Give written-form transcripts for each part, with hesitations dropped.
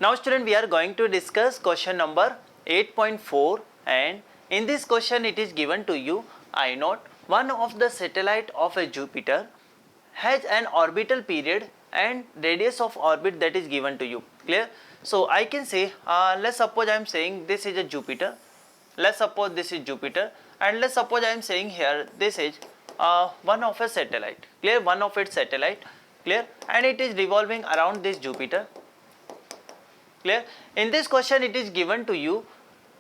Now student, we are going to discuss question number 8.4, and in this question it is given to you I0, one of the satellite of a Jupiter, has an orbital period and radius of orbit that is given to you. Clear? So I can say, let's suppose I am saying this is a Jupiter. Let's suppose this is Jupiter, and let's suppose I am saying here this is one of a satellite. Clear? One of its satellite. Clear? And it is revolving around this Jupiter. Clear? In this question it is given to you,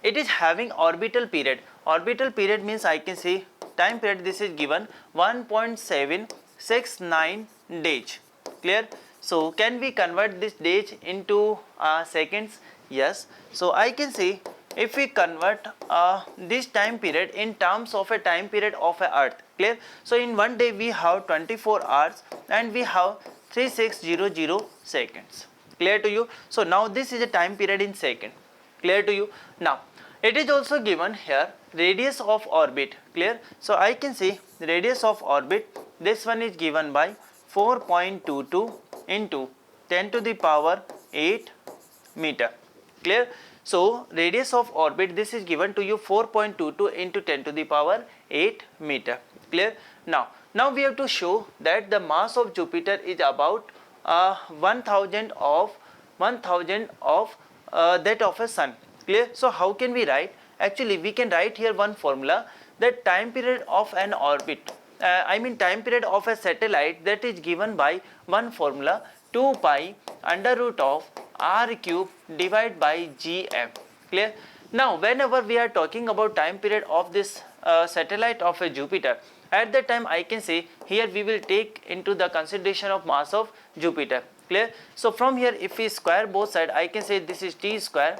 it is having orbital period. Orbital period means I can say time period, this is given 1.769 days. Clear? So can we convert this days into seconds? Yes. So I can say, if we convert this time period in terms of a time period of a Earth. Clear? So in one day we have 24 hours and we have 3600 seconds. Clear to you? So now this is a time period in second. Clear to you? Now it is also given here radius of orbit. Clear? So I can say radius of orbit, this one is given by 4.22 into 10 to the power 8 meter. Clear? So radius of orbit, this is given to you 4.22 into 10 to the power 8 meter. Clear? Now we have to show that the mass of Jupiter is about 1,000 of that of a sun. Clear? So how can we write? Actually we can write here one formula, that time period of an orbit, time period of a satellite, that is given by one formula, 2 pi under root of r cube divided by gm. Clear? Now whenever we are talking about time period of this satellite of a Jupiter, at that time I can say here we will take into the consideration of mass of Jupiter. Clear? So from here if we square both sides, I can say this is t square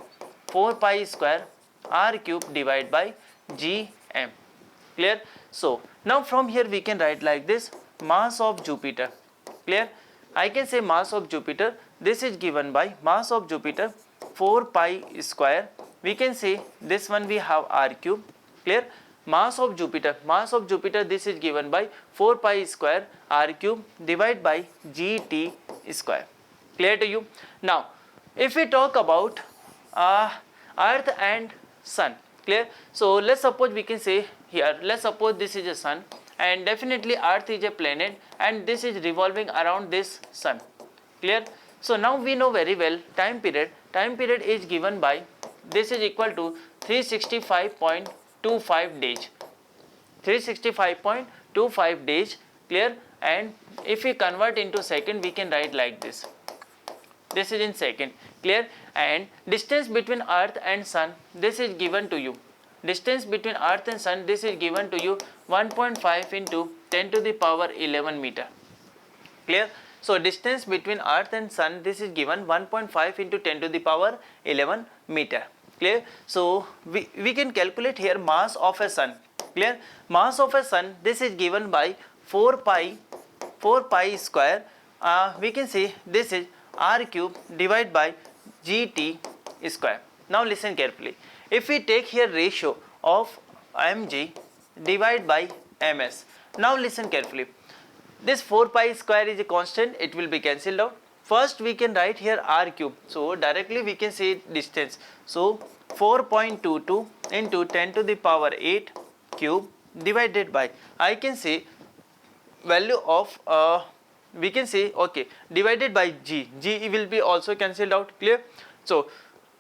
4 pi square r cube divided by gm. Clear? So now from here we can write like this, mass of Jupiter. Clear? I can say mass of Jupiter, this is given by mass of Jupiter 4 pi square. We can say this one we have r cube. Clear? Mass of Jupiter, this is given by 4 pi square r cube divided by gt square. Clear to you? Now if we talk about Earth and Sun. Clear? So let's suppose we can say here, let's suppose this is a sun, and definitely Earth is a planet and this is revolving around this sun. Clear? So now we know very well time period is given by, this is equal to 365.25 days. 365.25 days. Clear? And if we convert into second, we can write like this. This is in second. Clear? And distance between Earth and Sun, this is given to you. Distance between Earth and Sun, this is given to you 1.5 into 10 to the power 11 meter. Clear? So distance between Earth and Sun, this is given 1.5 into 10 to the power 11 meter. Clear? So we can calculate here mass of a sun. Clear? Mass of a sun, this is given by 4 pi square. We can say this is r cube divided by gt square. Now listen carefully. If we take here ratio of mg divided by ms. Now listen carefully. This 4 pi square is a constant, it will be cancelled out. First we can write here r cube. So directly we can say distance. So 4.22 into 10 to the power 8 cube divided by, I can say value of we can say divided by g. G will be also cancelled out. Clear? So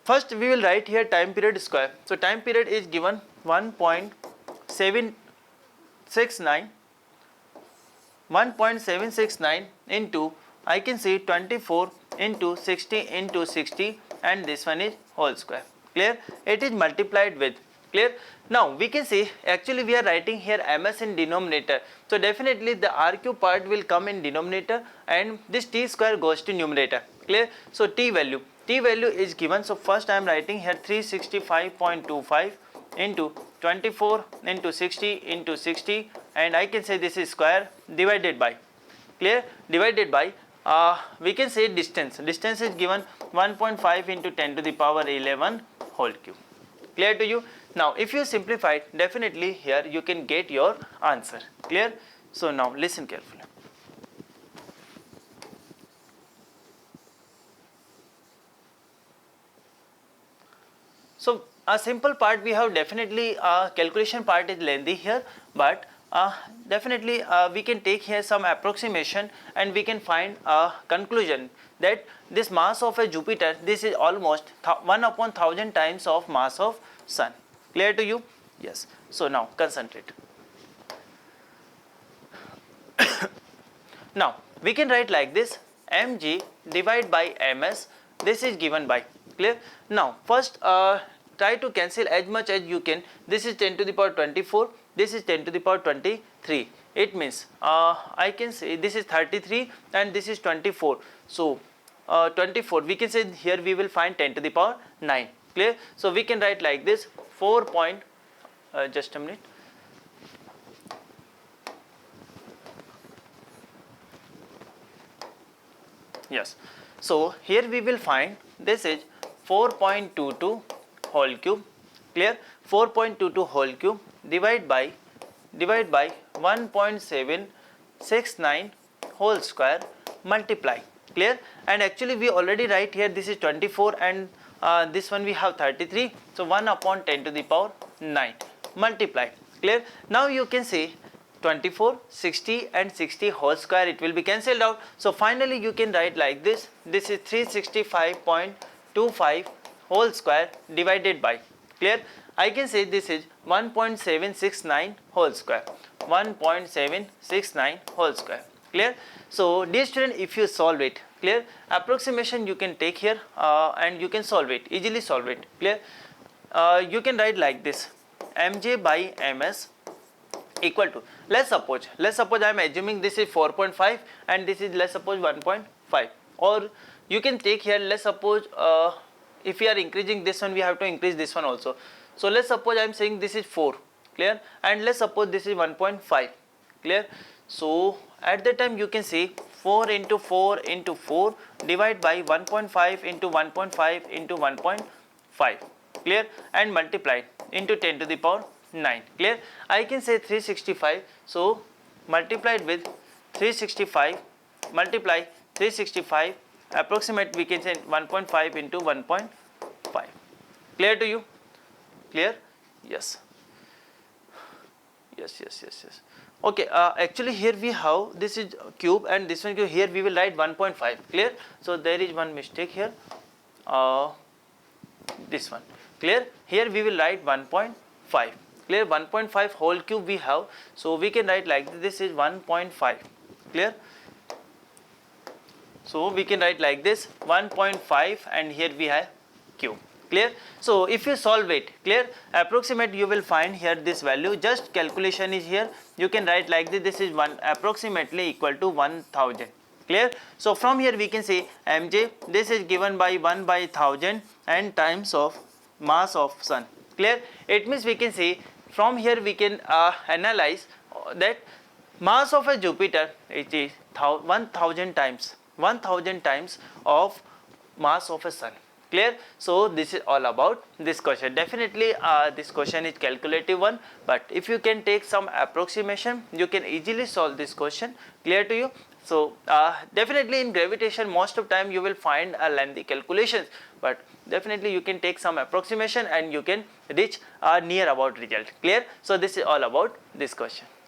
first we will write here time period square. So time period is given 1.769 into, I can say 24 into 60 into 60, and this one is whole square. Clear? It is multiplied with. Clear? Now we can say, actually we are writing here ms in denominator, so definitely the r cube part will come in denominator and this t square goes to numerator. Clear? So t value is given. So first I am writing here 365.25 into 24 into 60 into 60, and I can say this is square divided by. Clear? Divided by we can say distance is given 1.5 into 10 to the power 11 whole cube. Clear to you? Now if you simplify, definitely here you can get your answer. Clear? So now listen carefully. So a simple part we have, definitely calculation part is lengthy here, but definitely we can take here some approximation and we can find a conclusion that this mass of a Jupiter, this is almost 1/1000 times of mass of Sun. Clear to you? Yes. So now concentrate. Now we can write like this, mg divided by ms, this is given by, clear? Now first try to cancel as much as you can. This is 10 to the power 24, this is 10 to the power 23. It means I can say this is 33 and this is 24. So 24, we can say here we will find 10 to the power 9. Clear? So we can write like this, 4 point, just a minute. Yes. So here we will find this is 4.22 whole cube. Clear? 4.22 whole cube divide by 1.769 whole square multiply. Clear? And actually we already write here this is 24 and this one we have 33. So 1/10 to the power 9 multiply. Clear? Now you can see 24, 60 and 60 whole square, it will be cancelled out. So finally you can write like this, this is 365.25 whole square divided by, clear? I can say this is 1.769 whole square, 1.769 whole square, clear? So dear student, if you solve it, clear, approximation you can take here and you can solve it, easily solve it, clear? You can write like this, mj by ms equal to, let's suppose I am assuming this is 4.5 and this is, let's suppose 1.5, or you can take here, let's suppose if we are increasing this one, we have to increase this one also. So let's suppose I am saying this is 4, clear, and let's suppose this is 1.5, clear. So at that time you can say 4 into 4 into 4 divide by 1.5 into 1.5 into 1.5, clear, and multiply into 10 to the power 9, clear. I can say 365, so multiplied with 365, multiply 365, approximate we can say 1.5 into 1.5, clear to you? Clear? Yes. Okay, actually here we have, this is cube and this one cube, here we will write 1.5, clear? So there is one mistake here, this one, clear? Here we will write 1.5, clear? 1.5 whole cube we have, so we can write like this is 1.5, clear? So we can write like this 1.5 and here we have cube, clear? So if you solve it, clear, approximate you will find here this value, just calculation is here, you can write like this is approximately equal to 1000, clear? So from here we can say mj, this is given by 1/1000 and times of mass of Sun, clear? It means we can say from here we can analyze that mass of a Jupiter, it is 1000 times of mass of a Sun, clear? So this is all about this question. Definitely this question is calculative one, but if you can take some approximation, you can easily solve this question, clear to you? So definitely in gravitation most of time you will find a lengthy calculations, but definitely you can take some approximation and you can reach near about result, clear? So this is all about this question.